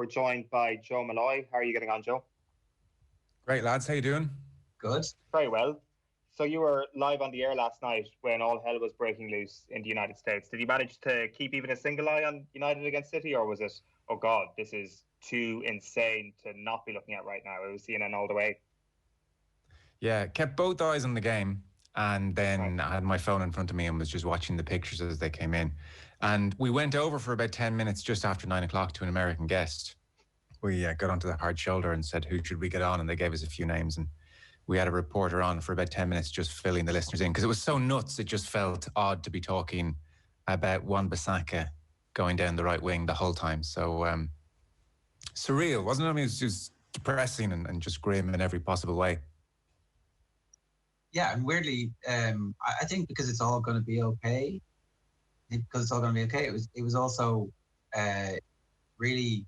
We're joined by Joe Molloy. How are you getting on, Joe? Great, lads. How you doing? Good. Very well. So you were live on the air last night when all hell was breaking loose in the United States. Did you manage to keep even a single eye on United against City, or was it, oh God, this is too insane to not be looking at right now? It was CNN all the way. Yeah, kept both eyes on the game, and then I had my phone in front of me and was just watching the pictures as they came in. And we went over for about 10 minutes just after 9 o'clock to an American guest. We got onto the hard shoulder and said, who should we get on? And they gave us a few names, and we had a reporter on for about 10 minutes just filling the listeners in, because it was so nuts. It just felt odd to be talking about Wan-Bissaka going down the right wing the whole time. So surreal, wasn't it? I mean, it was just depressing and just grim in every possible way. Yeah, and weirdly, I think because it's all going to be okay. Because it's all going to be okay. It was also really,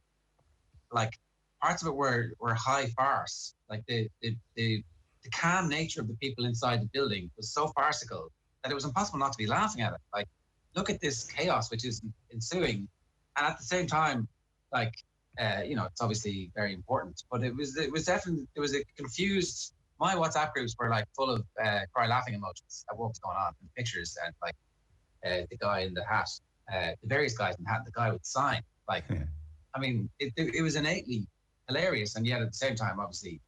like, parts of it were high farce. Like the calm nature of the people inside the building was so farcical that it was impossible not to be laughing at it. Like, look at this chaos which is ensuing, and at the same time, like, it's obviously very important, but it was definitely, there was a confused. My WhatsApp groups were like full of cry laughing emojis at what was going on, and pictures, and like the guy in the hat, the various guys in the hat, the guy with the sign. Like, I mean, it was innately hilarious, and yet at the same time, obviously,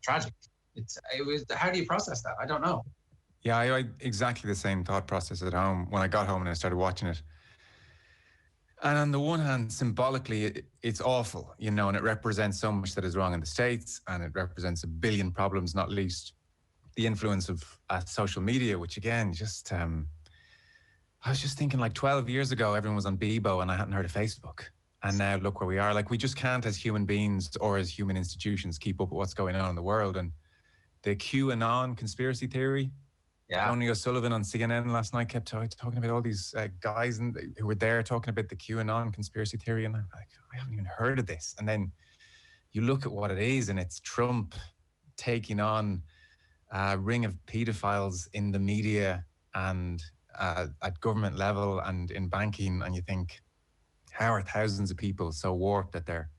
tragic. It was. How do you process that? I don't know. Yeah, I exactly the same thought process at home when I got home and I started watching it. And on the one hand, symbolically, it's awful, and it represents so much that is wrong in the States, and it represents a billion problems, not least the influence of social media, which again, just, I was just thinking, like 12 years ago, everyone was on Bebo and I hadn't heard of Facebook. And now look where we are. Like, we just can't, as human beings or as human institutions, keep up with what's going on in the world. And the QAnon conspiracy theory, Tony O'Sullivan on CNN last night kept talking about all these guys who were there talking about the QAnon conspiracy theory. And I'm like, I haven't even heard of this. And then you look at what it is, and it's Trump taking on a ring of pedophiles in the media and at government level and in banking. And you think, how are thousands of people so warped that they're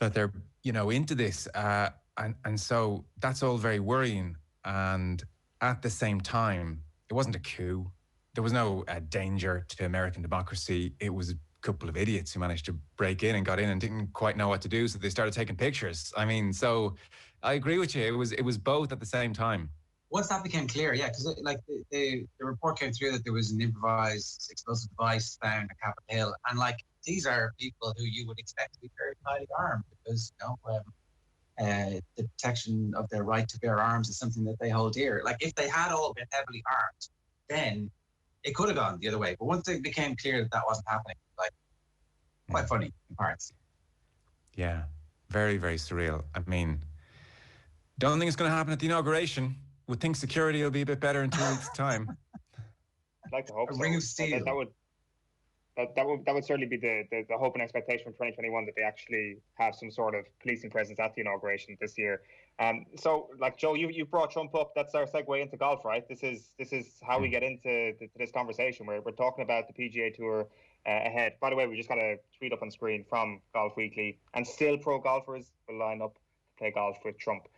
into this? And so that's all very worrying. And at the same time, it wasn't a coup. There was no danger to American democracy. It was a couple of idiots who managed to break in and got in and didn't quite know what to do, so they started taking pictures. I mean, so I agree with you. It was both at the same time. Once that became clear, because like the report came through that there was an improvised explosive device found at Capitol Hill, and like, these are people who you would expect to be very highly armed, because the protection of their right to bear arms is something that they hold dear. Like, if they had all been heavily armed, then it could have gone the other way. But once it became clear that wasn't happening, like, quite funny in parts. Yeah, very, very surreal. I mean, don't think it's going to happen at the inauguration. Would think security will be a bit better in 2 weeks' time. I'd like to hope a so. ring of steel. That would certainly be the hope and expectation for 2021, that they actually have some sort of policing presence at the inauguration this year. So, like, Joe, you brought Trump up. That's our segue into golf, right? This is how we get into this conversation. We're talking about the PGA Tour ahead. By the way, we just got a tweet up on screen from Golf Weekly, and still pro golfers will line up to play golf with Trump.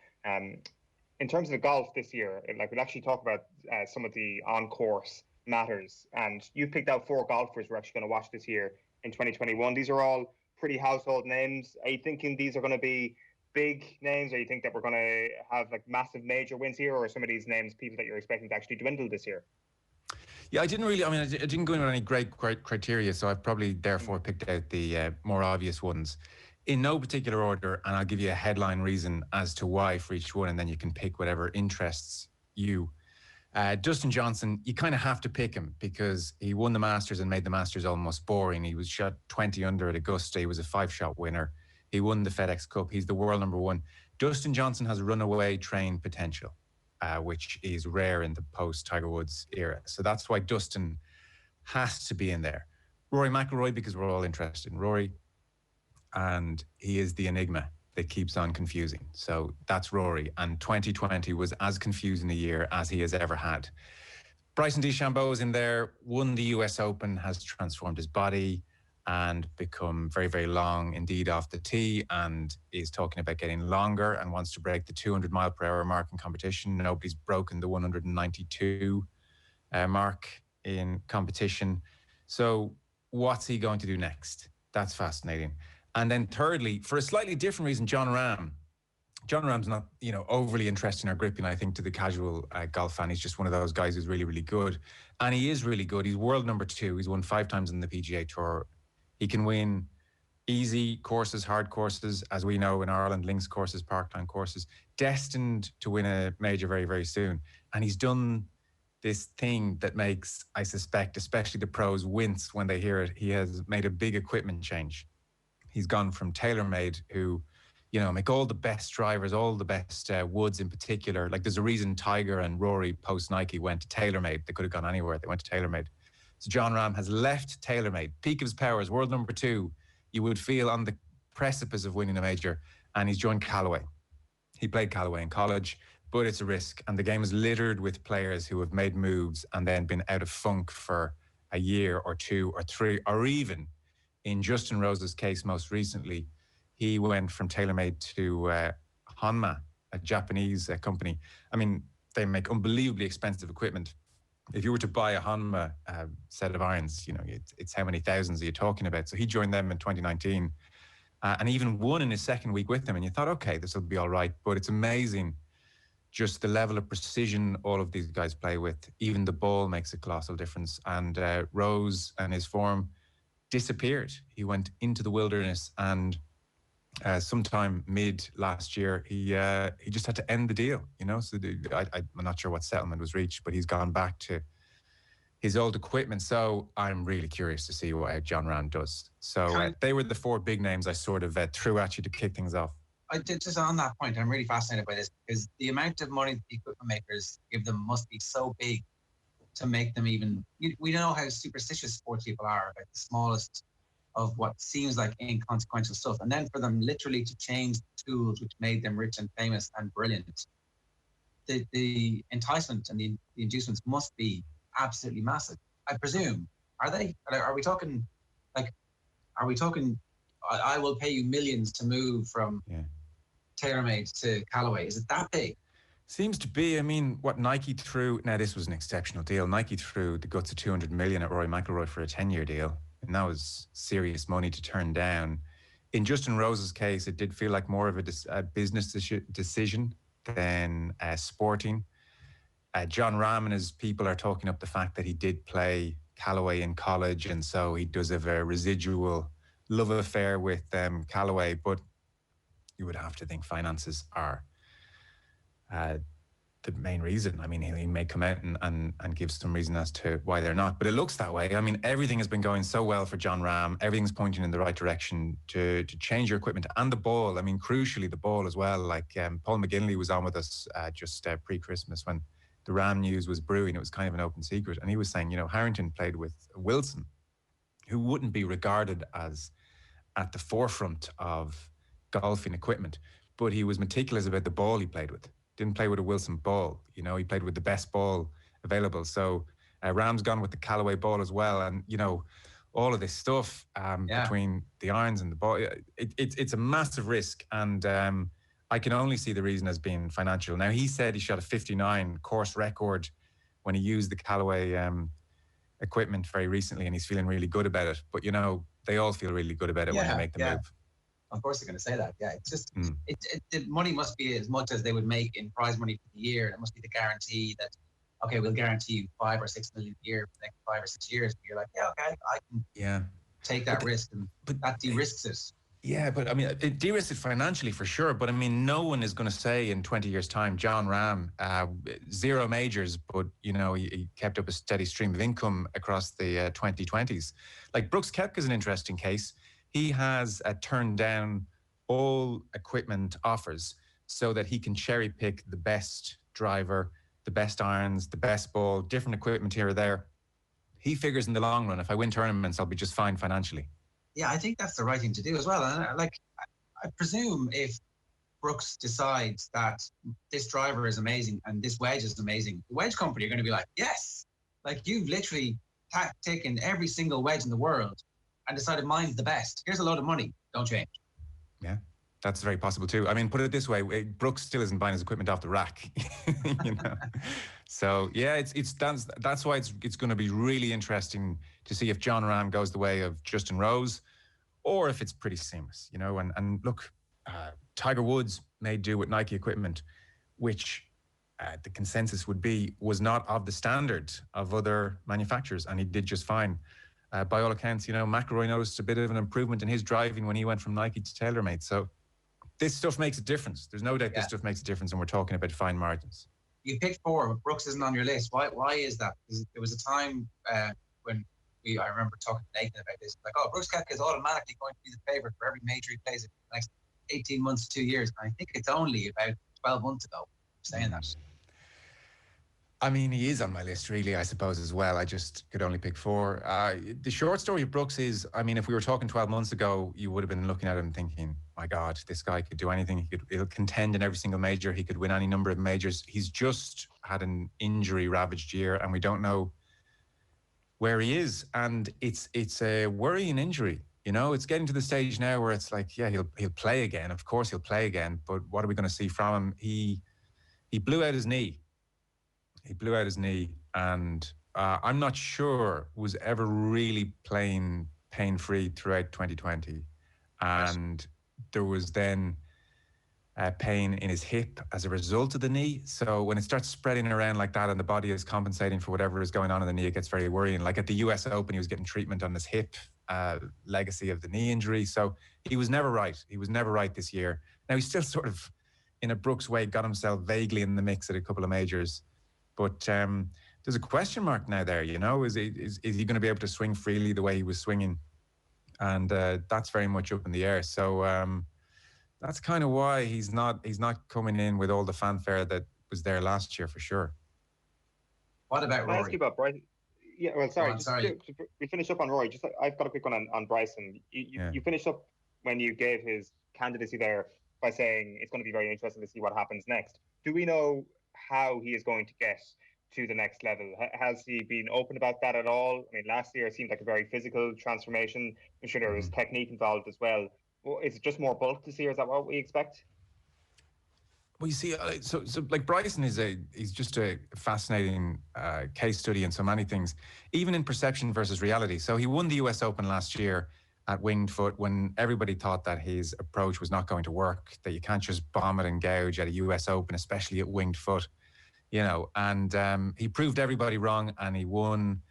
In terms of the golf this year, like, we'll actually talk about some of the on-course matters, and you picked out 4 golfers we're actually going to watch this year in 2021. These are all pretty household names. Are you thinking these are going to be big names, or you think that we're going to have like massive major wins here, or are some of these names people that you're expecting to actually dwindle this year? Yeah, I didn't go into any great criteria, so I've probably therefore picked out the more obvious ones in no particular order, and I'll give you a headline reason as to why for each one, and then you can pick whatever interests you. Dustin Johnson, you kind of have to pick him because he won the Masters and made the Masters almost boring. He was shot 20 under at Augusta. He was a 5-shot winner. He won the FedEx Cup. He's the world number 1. Dustin Johnson has runaway train potential, which is rare in the post-Tiger Woods era. So that's why Dustin has to be in there. Rory McIlroy, because we're all interested in Rory. And he is the enigma that keeps on confusing. So that's Rory. And 2020 was as confusing a year as he has ever had. Bryson DeChambeau is in there, won the US Open, has transformed his body. and become very, very long indeed off the tee, and is talking about getting longer and wants to break the 200 mile per hour mark in competition. Nobody's broken the 192 mark in competition. So what's he going to do next? That's fascinating. And then thirdly, for a slightly different reason, Jon Rahm's not, overly interesting or gripping, I think, to the casual golf fan. He's just one of those guys who's really, really good. And he is really good. He's world number 2. He's won 5 times in the PGA Tour. He can win easy courses, hard courses, as we know in Ireland, links courses, parkline courses, destined to win a major very, very soon. And he's done this thing that makes, I suspect, especially the pros wince when they hear it. He has made a big equipment change. He's gone from TaylorMade, who, make all the best drivers, all the best woods in particular. Like, there's a reason Tiger and Rory post Nike went to TaylorMade. They could have gone anywhere. They went to TaylorMade. So Jon Rahm has left TaylorMade, peak of his powers, world number 2. You would feel on the precipice of winning a major, and he's joined Callaway. He played Callaway in college, but it's a risk. And the game is littered with players who have made moves and then been out of funk for a year or 2 or 3, or even in Justin Rose's case most recently, he went from TaylorMade to Honma, a Japanese company. I mean, they make unbelievably expensive equipment. If you were to buy a Honma set of irons, it's how many thousands are you talking about? So he joined them in 2019 and even won in his second week with them. And you thought, okay, this will be all right. But it's amazing just the level of precision all of these guys play with. Even the ball makes a colossal difference. And Rose and his form disappeared. He went into the wilderness, and sometime mid last year, he just had to end the deal. So I'm not sure what settlement was reached, but he's gone back to his old equipment. So I'm really curious to see what Jon Rahm does. So they were the 4 big names I sort of threw at you to kick things off. I did, just on that point, I'm really fascinated by this, because the amount of money the equipment makers give them must be so big to make them even. We know how superstitious sports people are about the smallest of what seems like inconsequential stuff, and then for them literally to change the tools which made them rich and famous and brilliant, the enticement and the inducements must be absolutely massive. I presume. Are they? Are we talking like? Are we talking? I will pay you millions to move from TaylorMade to Callaway. Is it that big? Seems to be. I mean, what Nike threw. Now, this was an exceptional deal. Nike threw the guts of $200 million at Rory McIlroy for a 10-year deal. And that was serious money to turn down. In Justin Rose's case, it did feel like more of a business decision than sporting. Jon Rahm and his people are talking up the fact that he did play Callaway in college, and so he does have a residual love affair with Callaway. But you would have to think finances are the main reason. I mean, he may come out and give some reason as to why they're not, but it looks that way. I mean, everything has been going so well for Jon Rahm. Everything's pointing in the right direction to change your equipment and the ball. I mean, crucially, the ball as well. Like Paul McGinley was on with us just pre-Christmas when the Rahm news was brewing. It was kind of an open secret. And he was saying, Harrington played with Wilson, who wouldn't be regarded as at the forefront of golfing equipment, but he was meticulous about the ball he played with. Didn't play with a Wilson ball. He played with the best ball available. So Rahm's gone with the Callaway ball as well. And, all of this stuff between the irons and the ball, it's a massive risk. And I can only see the reason as being financial. Now, he said he shot a 59 course record when he used the Callaway equipment very recently, and he's feeling really good about it. But, they all feel really good about it when they make the move. Of course they're going to say that. Yeah, it's just the money must be as much as they would make in prize money for the year. It must be the guarantee that, okay, we'll guarantee you 5 or 6 million a year for the next 5 or 6 years. But you're like, yeah, okay, I can take that risk, but that de-risks it. Yeah, but I mean, it de-risks it financially for sure. But I mean, no one is going to say in 20 years' time, Jon Rahm, 0 majors, but he kept up a steady stream of income across the 2020s. Like Brooks Koepka is an interesting case. He has turned down all equipment offers so that he can cherry pick the best driver, the best irons, the best ball, different equipment here or there. He figures in the long run, if I win tournaments, I'll be just fine financially. Yeah, I think that's the right thing to do as well. And I presume if Brooks decides that this driver is amazing and this wedge is amazing, the wedge company are going to be like, yes, like you've literally taken every single wedge in the world and decided mine's the best. Here's a load of money. Don't change. Yeah, that's very possible too. I mean, put it this way: Brooks still isn't buying his equipment off the rack, you know. So yeah, that's why it's going to be really interesting to see if John Rahm goes the way of Justin Rose, or if it's pretty seamless, you know. And look, Tiger Woods made do with Nike equipment, which the consensus would be was not of the standard of other manufacturers, and he did just fine. By all accounts, you know, McIlroy noticed a bit of an improvement in his driving when he went from Nike to TaylorMade. So this stuff makes a difference. There's no doubt this stuff makes a difference, and we're talking about fine margins. You picked 4, but Brooks isn't on your list. Why is that? Because there was a time when I remember talking to Nathan about this. Like, Brooks Koepka is automatically going to be the favourite for every major he plays in the next 18 months to 2 years. And I think it's only about 12 months ago saying that. I mean, he is on my list, really, I suppose, as well. I just could only pick 4. The short story of Brooks is, I mean, if we were talking 12 months ago, you would have been looking at him thinking, my God, this guy could do anything. He'll contend in every single major. He could win any number of majors. He's just had an injury-ravaged year, and we don't know where he is. And it's a worrying injury. You know, it's getting to the stage now where it's like, yeah, he'll play again. Of course he'll play again, but what are we going to see from him? He blew out his knee. He blew out his knee, and I'm not sure was ever really playing pain-free throughout 2020. And there was then pain in his hip as a result of the knee. So when it starts spreading around like that and the body is compensating for whatever is going on in the knee, it gets very worrying. Like at the US Open, he was getting treatment on his hip, legacy of the knee injury. So he was never right. He was never right this year. Now, he's still sort of, in a Brooks way, got himself vaguely in the mix at a couple of majors. But there's a question mark now there, you know. Is he going to be able to swing freely the way he was swinging? And that's very much up in the air. So that's kind of why he's not coming in with all the fanfare that was there last year, for sure. What about Rory? Can I ask you about Bryson? Yeah, well, sorry. We finish up on Rory. I've got a quick one on Bryson. You finished up when you gave his candidacy there by saying it's going to be very interesting to see what happens next. Do we know how he is going to get to the next level? Has he been open about that at all? I mean, last year it seemed like a very physical transformation. I'm sure there was technique involved as well. Is it just more bulk this year? Is that what we expect? Well, you see, so like Bryson he's just a fascinating case study in so many things, even in perception versus reality. So he won the US Open last year at winged foot when everybody thought that his approach was not going to work, that you can't just bomb it and gouge at a US Open, especially at winged foot, you know. And he proved everybody wrong, and he won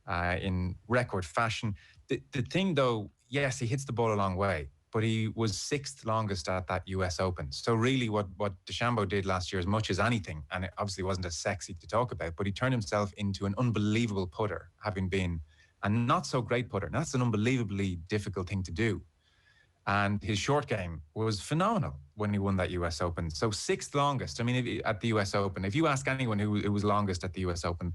in record fashion. The thing, though, yes, he hits the ball a long way, but he was 6th longest at that US Open. So really what DeChambeau did last year, as much as anything, and it obviously wasn't as sexy to talk about, but he turned himself into an unbelievable putter, having been a not so great putter. Now, that's an unbelievably difficult thing to do. And his short game was phenomenal when he won that US Open. So 6th longest. I mean, at the US Open, if you ask anyone who was longest at the US Open,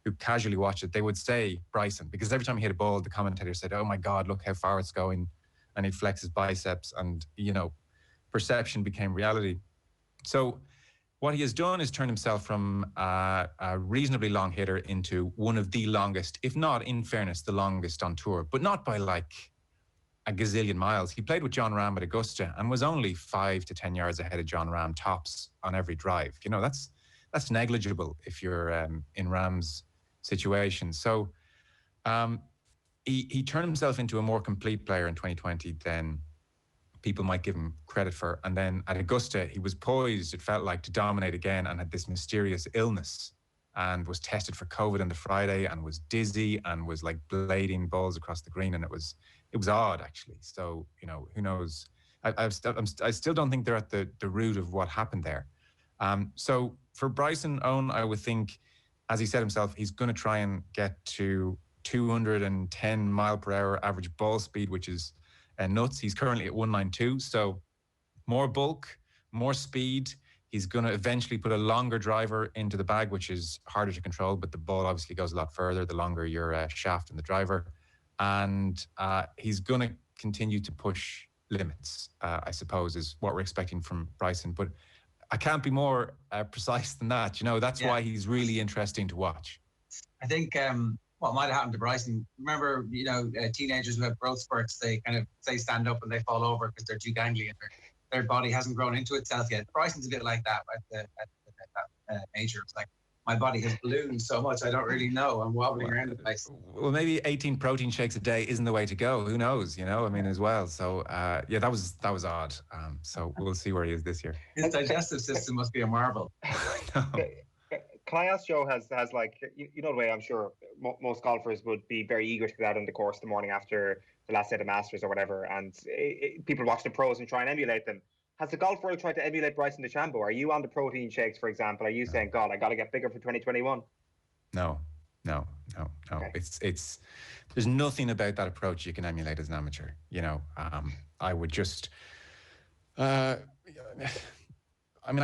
who casually watched it, they would say Bryson, because every time he hit a ball, the commentator said, oh my God, look how far it's going. And he'd flex his biceps, and, you know, perception became reality. So what he has done is turn himself from a reasonably long hitter into one of the longest, if not, in fairness, the longest on tour, but not by like a gazillion miles. He played with John Rahm at Augusta and was only 5 to 10 yards ahead of John Rahm tops on every drive. You know, that's negligible if you're in Rahm's situation. So he turned himself into a more complete player in 2020 than people might give him credit for. And then at Augusta, he was poised, it felt like, to dominate again, and had this mysterious illness and was tested for COVID on the Friday and was dizzy and was like blading balls across the green. And it was odd, actually. So, you know, who knows? I still don't think they're at the root of what happened there. So for Bryson Owen, I would think, as he said himself, he's going to try and get to 210 mile per hour average ball speed, which is nuts. He's currently at 192. So more bulk, more speed. He's going to eventually put a longer driver into the bag, which is harder to control, but the ball obviously goes a lot further the longer your shaft in the driver. And he's going to continue to push limits, I suppose, is what we're expecting from Bryson. But I can't be more precise than that. You know, that's why he's really interesting to watch. I think what might have happened to Bryson. Remember, teenagers who have growth spurts, they kind of say stand up and they fall over because they're too gangly and their body hasn't grown into itself yet. Bryson's a bit like that at that age. It's like, my body has ballooned so much, I don't really know. I'm wobbling around the place. Well, maybe 18 protein shakes a day isn't the way to go. Who knows? As well. So, that was odd. So we'll see where he is this year. His digestive system must be a marvel. Can I ask Joe, has like, the way I'm sure most golfers would be very eager to get out on the course the morning after the last set of Masters or whatever, and people watch the pros and try and emulate them. Has the golf world tried to emulate Bryson DeChambeau? Are you on the protein shakes, for example? Are you saying, God, I got to get bigger for 2021? No. Okay. It's there's nothing about that approach you can emulate as an amateur. I would just, I'd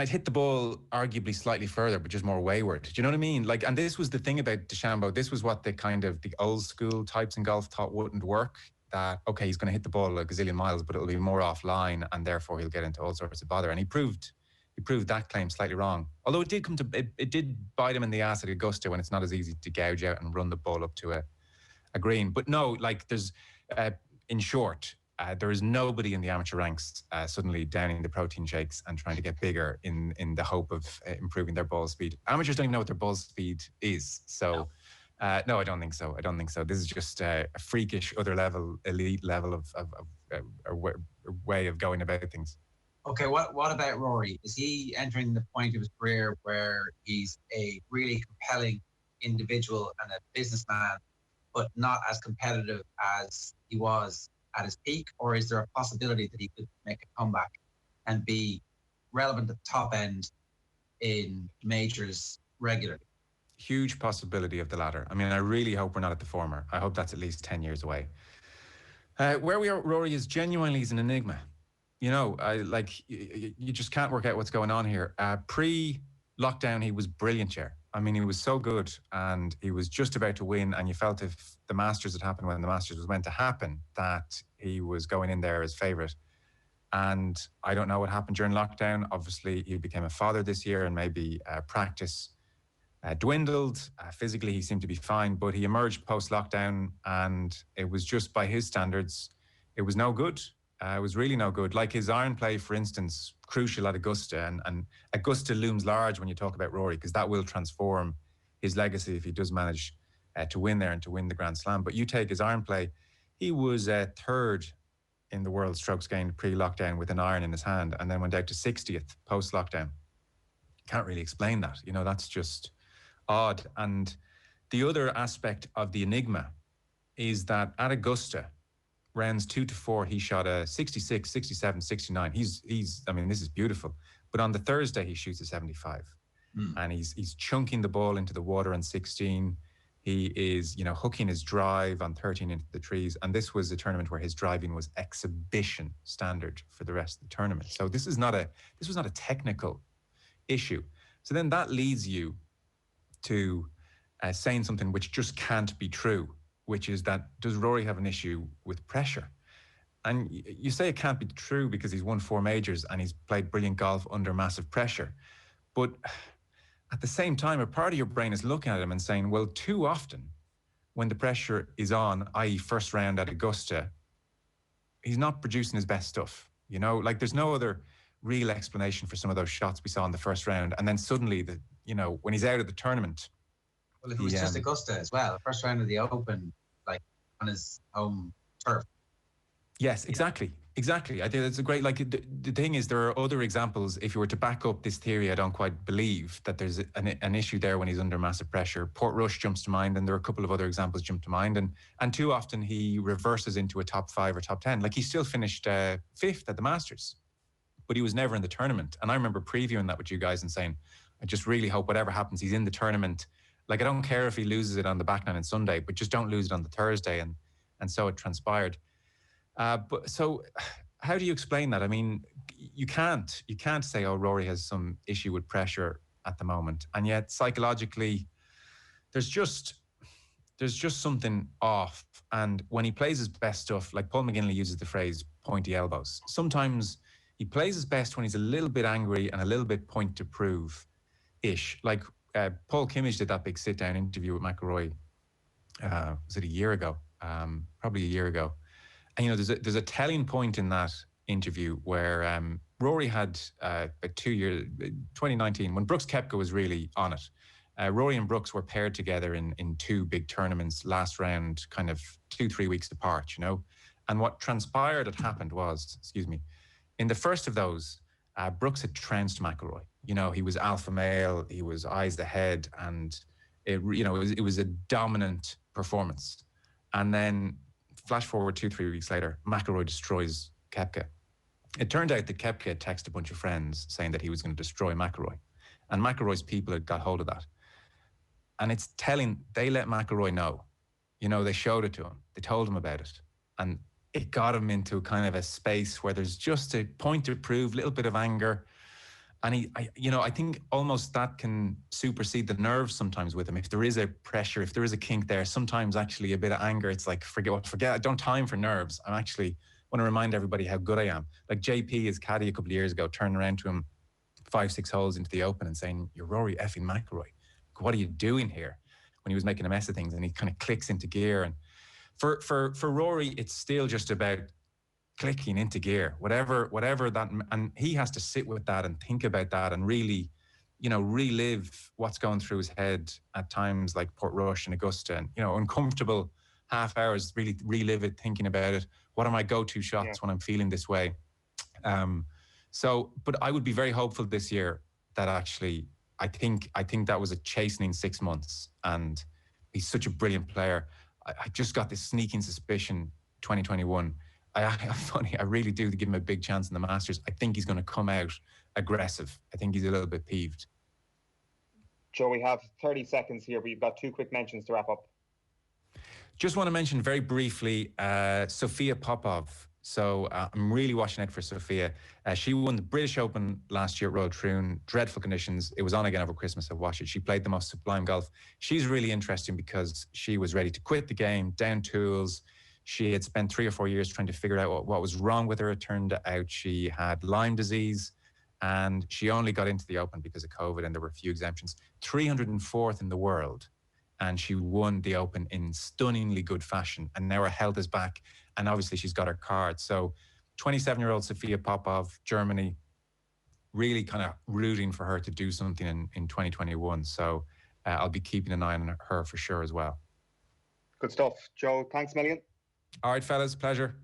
hit the ball arguably slightly further, but just more wayward. Do you know what I mean? Like, and this was the thing about DeChambeau. This was what the old school types in golf thought wouldn't work. That, okay, he's going to hit the ball a gazillion miles, but it'll be more offline, and therefore he'll get into all sorts of bother. And he proved that claim slightly wrong. Although it did bite him in the ass at Augusta when it's not as easy to gouge out and run the ball up to a green. But no, like there's, in short, there is nobody in the amateur ranks suddenly downing the protein shakes and trying to get bigger in the hope of improving their ball speed. Amateurs don't even know what their ball speed is. So. No. No, I don't think so. This is just a freakish elite level of way of going about things. Okay, what about Rory? Is he entering the point of his career where he's a really compelling individual and a businessman, but not as competitive as he was at his peak? Or is there a possibility that he could make a comeback and be relevant at the top end in majors regularly? Huge possibility of the latter. I mean, I really hope we're not at the former. I hope that's at least 10 years away. Where we are, Rory, is genuinely an enigma. You just can't work out what's going on here. Pre-lockdown, he was brilliant, Cher. I mean, he was so good and he was just about to win, and you felt if the Masters had happened when the Masters was meant to happen, that he was going in there as favourite. And I don't know what happened during lockdown. Obviously, he became a father this year, and maybe practice dwindled. Physically, he seemed to be fine, but he emerged post-lockdown, and it was just, by his standards, it was no good. It was really no good. Like his iron play, for instance, crucial at Augusta, and Augusta looms large when you talk about Rory, because that will transform his legacy if he does manage to win there and to win the Grand Slam. But you take his iron play, he was third in the world strokes gained pre-lockdown with an iron in his hand, and then went out to 60th post-lockdown. Can't really explain that. That's just odd. And the other aspect of the enigma is that at Augusta, rounds 2 to 4, he shot a 66, 67, 69. He's I mean, this is beautiful. But on the Thursday, he shoots a 75. And he's chunking the ball into the water on 16. He is, hooking his drive on 13 into the trees. And this was a tournament where his driving was exhibition standard for the rest of the tournament. So this was not a technical issue. So then that leads you to saying something which just can't be true, which is that, does Rory have an issue with pressure? And you say it can't be true because he's won 4 majors and he's played brilliant golf under massive pressure. But at the same time, a part of your brain is looking at him and saying, well, too often when the pressure is on, i.e. first round at Augusta, he's not producing his best stuff. There's no other real explanation for some of those shots we saw in the first round. And then suddenly, when he's out of the tournament. Well, if it was just Augusta as well, first round of the Open, like on his home turf. Yes, exactly. Exactly. I think that's a great, the thing is, there are other examples. If you were to back up this theory, I don't quite believe that there's an issue there when he's under massive pressure. Portrush jumps to mind, and there are a couple of other examples jump to mind. And too often he reverses into a top 5 or top 10. Like, he still finished 5th at the Masters, but he was never in the tournament. And I remember previewing that with you guys and saying, I just really hope whatever happens, he's in the tournament. Like, I don't care if he loses it on the back nine on Sunday, but just don't lose it on the Thursday. And so it transpired. But so how do you explain that? I mean, you can't say, oh, Rory has some issue with pressure at the moment. And yet psychologically, there's just something off. And when he plays his best stuff, like Paul McGinley uses the phrase pointy elbows, sometimes he plays his best when he's a little bit angry and a little bit point to prove-ish. Like Paul Kimmage did that big sit-down interview with McIlroy Was it a year ago? Probably a year ago. And, you know, there's a telling point in that interview where Rory had a 2 year, 2019, when Brooks Koepka was really on it. Rory and Brooks were paired together in two big tournaments last round, kind of 2-3 weeks apart, you know. And what transpired had happened was, in the first of those, Brooks had trounced McIlroy. You know, he was alpha male, he was eyes ahead, and it was a dominant performance. And then flash forward 2-3 weeks later, McIlroy destroys Koepka. It turned out that Koepka had texted a bunch of friends saying that he was going to destroy McIlroy. And McIlroy's people had got hold of that. And it's telling, they let McIlroy know. You know, they showed it to him. They told him about it. And it got him into kind of a space where there's just a point to prove, a little bit of anger. And I think almost that can supersede the nerves sometimes with him. If there is a pressure, if there is a kink there, sometimes actually a bit of anger, it's like, forget, I don't have time for nerves. I'm actually want to remind everybody how good I am. Like JP, his caddy a couple of years ago, turned around to him 5-6 holes into the Open and saying, "You're Rory effing McIlroy. What are you doing here?" When he was making a mess of things, and he kind of clicks into gear. And for Rory, it's still just about clicking into gear, whatever that, and he has to sit with that and think about that and really, you know, relive what's going through his head at times like Portrush and Augusta, and, you know, uncomfortable half hours, really relive it, thinking about it. What are my go-to shots when I'm feeling this way? But I would be very hopeful this year that actually, I think that was a chastening 6 months, and he's such a brilliant player. I just got this sneaking suspicion 2021. I really do give him a big chance in the Masters. I think he's going to come out aggressive. I think he's a little bit peeved. Joe, we have 30 seconds here. We've got 2 quick mentions to wrap up. Just want to mention very briefly Sophia Popov. So I'm really watching out for Sophia. She won the British Open last year at Royal Troon. Dreadful conditions. It was on again over Christmas. I watched it. She played the most sublime golf. She's really interesting because she was ready to quit the game, down tools. She had spent 3 or 4 years trying to figure out what was wrong with her. It turned out she had Lyme disease, and she only got into the Open because of COVID, and there were a few exemptions. 304th in the world, and she won the Open in stunningly good fashion, and now her health is back, and obviously she's got her card. So 27-year-old Sophia Popov, Germany, really kind of rooting for her to do something in 2021. So I'll be keeping an eye on her for sure as well. Good stuff. Joe, thanks a million. All right, fellas, pleasure.